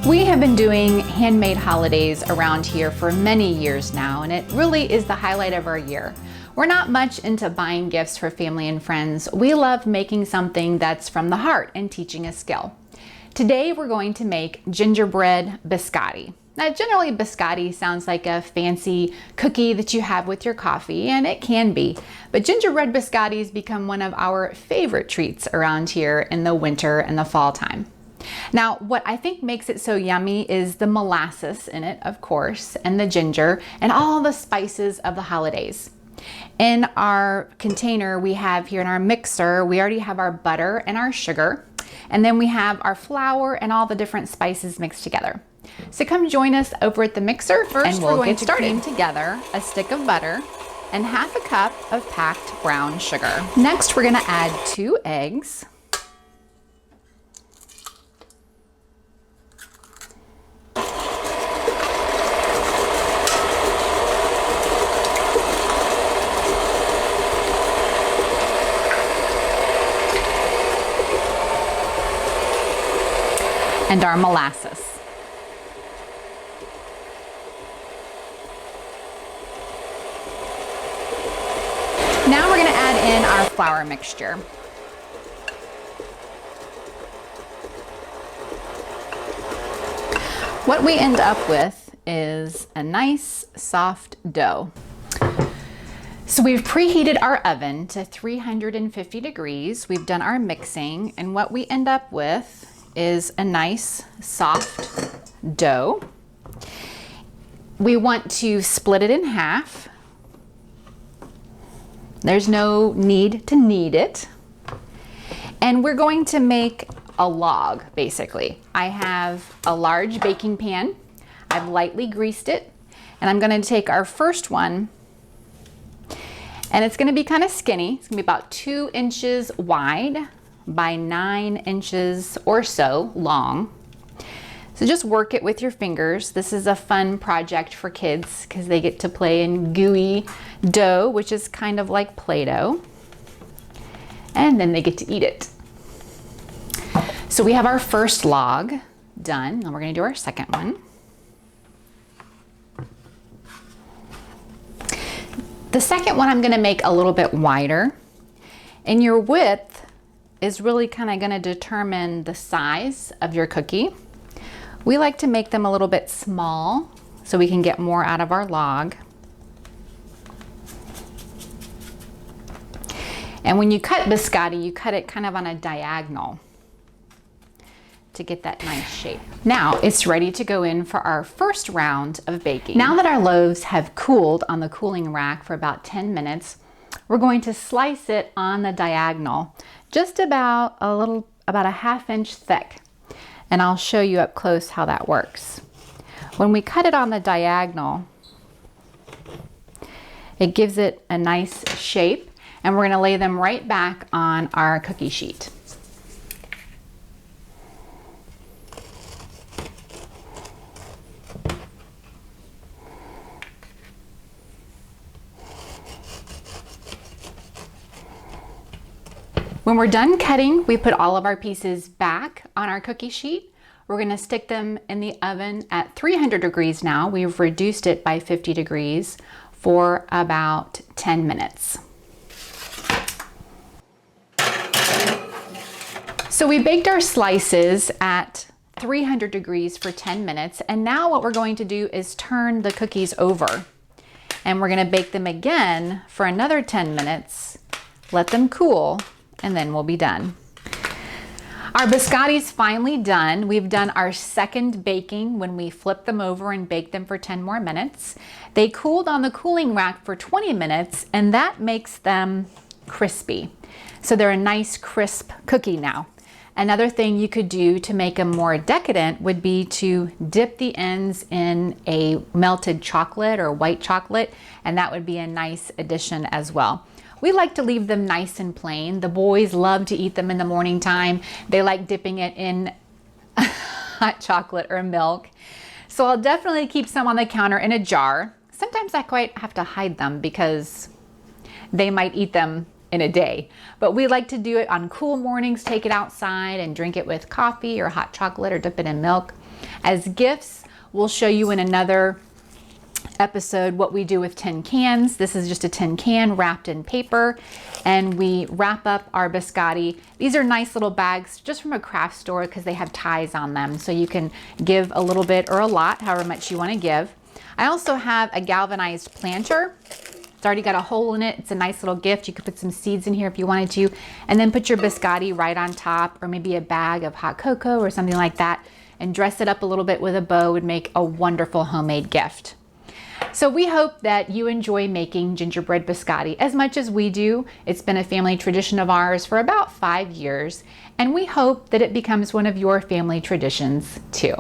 We have been doing handmade holidays around here for many years now, and it really is the highlight of our year. We're not much into buying gifts for family and friends. We love making something that's from the heart and teaching a skill. Today we're going to make gingerbread biscotti. Now generally biscotti sounds like a fancy cookie that you have with your coffee, and it can be, but gingerbread biscottis become one of our favorite treats around here in the winter and the fall time. Now, what I think makes it so yummy is the molasses in it, of course, and the ginger, and all the spices of the holidays. In our container we have here in our mixer, we already have our butter and our sugar, and then we have our flour and all the different spices mixed together. So come join us over at the mixer and we'll get started. Cream together a stick of butter and half a cup of packed brown sugar. Next, we're gonna add 2 eggs. And our molasses. Now we're going to add in our flour mixture. What we end up with is a nice soft dough. So we've preheated our oven to 350 degrees. We've done our mixing, and what we end up with is a nice soft dough. We want to split it in half. There's no need to knead it. And we're going to make a log, basically. I have a large baking pan. I've lightly greased it, and I'm going to take our first one, and it's going to be kind of skinny. It's going to be about 2 inches wide by 9 inches or so long. So just work it with your fingers. This is a fun project for kids because they get to play in gooey dough, which is kind of like Play-Doh, and then they get to eat it. So we have our first log done, and we're going to do our second one. The second one I'm going to make a little bit wider, and your width is really kind of going to determine the size of your cookie. We like to make them a little bit small so we can get more out of our log. And when you cut biscotti, you cut it kind of on a diagonal to get that nice shape. Now it's ready to go in for our first round of baking. Now that our loaves have cooled on the cooling rack for about 10 minutes, we're going to slice it on the diagonal, just about a ½ inch thick. And I'll show you up close how that works. When we cut it on the diagonal, it gives it a nice shape, and we're gonna lay them right back on our cookie sheet. When we're done cutting, we put all of our pieces back on our cookie sheet. We're going to stick them in the oven at 300 degrees now. We've reduced it by 50 degrees for about 10 minutes. So we baked our slices at 300 degrees for 10 minutes, and now what we're going to do is turn the cookies over, and we're going to bake them again for another 10 minutes, let them cool, and then we'll be done. Our biscotti's finally done. We've done our second baking when we flip them over and bake them for 10 more minutes. They cooled on the cooling rack for 20 minutes, and that makes them crispy. So they're a nice crisp cookie now. Another thing you could do to make them more decadent would be to dip the ends in a melted chocolate or white chocolate, and that would be a nice addition as well. We like to leave them nice and plain. The boys love to eat them in the morning time. They like dipping it in hot chocolate or milk. So I'll definitely keep some on the counter in a jar. Sometimes I quite have to hide them because they might eat them in a day. But we like to do it on cool mornings, take it outside and drink it with coffee or hot chocolate or dip it in milk. As gifts, we'll show you in another episode what we do with tin cans. This is just a tin can wrapped in paper, and we wrap up our biscotti. These are nice little bags just from a craft store because they have ties on them, so you can give a little bit or a lot, however much you want to give. I also have a galvanized planter. It's already got a hole in it. It's a nice little gift. You could put some seeds in here if you wanted to, and then put your biscotti right on top, or maybe a bag of hot cocoa or something like that, and dress it up a little bit with a bow. Would make a wonderful homemade gift. So we hope that you enjoy making gingerbread biscotti as much as we do. It's been a family tradition of ours for about 5 years, and we hope that it becomes one of your family traditions too.